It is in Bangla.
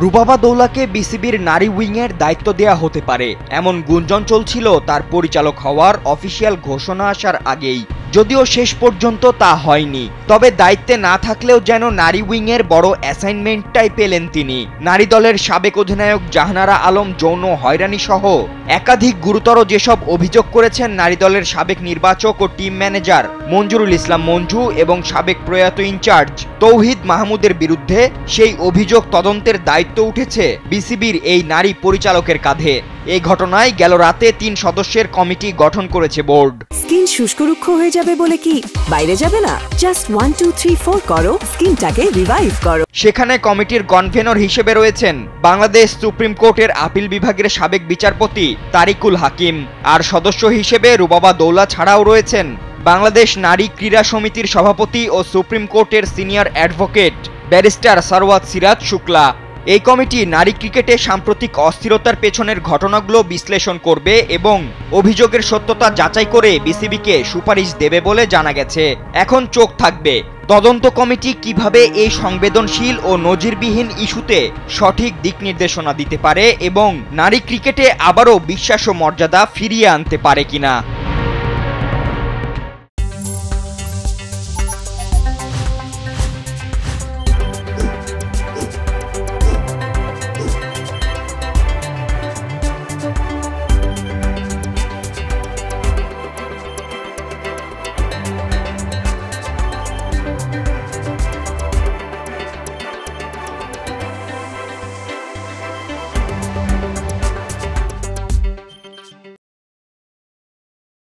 রুবাবা দৌলাকে বিসিবির নারী উইংয়ের দায়িত্ব দেয়া হতে পারে এমন গুঞ্জন চলছিল তার পরিচালক হওয়ার অফিসিয়াল ঘোষণা আসার আগেই, যদিও শেষ পর্যন্ত তা হয়নি। তবে দায়িত্বে না থাকলেও যেন নারী উইংয়ের বড় অ্যাসাইনমেন্টটাই পেলেন তিনি। নারী দলের সাবেক অধিনায়ক জাহানারা আলম যৌন হয়রানি সহ একাধিক গুরুতর যেসব অভিযোগ করেছেন নারী দলের সাবেক নির্বাচক ও টিম ম্যানেজার মঞ্জুরুল ইসলাম মঞ্জু এবং সাবেক প্রয়াত ইনচার্জ তৌহিদ মাহমুদের বিরুদ্ধে, সেই অভিযোগ তদন্তের দায়িত্ব উঠেছে বিসিবির এই নারী পরিচালকের কাঁধে। এই ঘটনায় গেল রাতে ৩ সদস্যের কমিটি গঠন করেছে বোর্ড। স্কিন শুষ্ক রুক্ষ হয়ে যাবে বলে কি বাইরে যাবে না? জাস্ট 1 2 3 4 করো, স্কিনটাকে রিভাইভ করো। সেখানে কমিটির কনভেনর হিসেবে রয়েছেন বাংলাদেশ সুপ্রিম কোর্টের আপিল বিভাগের সাবেক বিচারপতি তারিকুল হাকিম, আর সদস্য হিসেবে রুবাবা দৌলা ছাড়াও রয়েছেন বাংলাদেশ নারী ক্রীড়া সমিতির সভাপতি ও সুপ্রিম কোর্টের senior advocate barrister Sarwat Siraj Shukla. এই কমিটি নারী ক্রিকেটে সাম্প্রতিক অস্থিরতার পেছনের ঘটনাগুলো বিশ্লেষণ করবে এবং অভিযোগের সত্যতা যাচাই করে বিসিবিকে সুপারিশ দেবে বলে জানা গেছে। এখন চোখ থাকবে তদন্ত কমিটি কিভাবে এই সংবেদনশীল ও নজিরবিহীন ইস্যুতে সঠিক দিক নির্দেশনা দিতে পারে এবং নারী ক্রিকেটে আবারও বিশ্বাস ও মর্যাদা ফিরিয়ে আনতে পারে কিনা।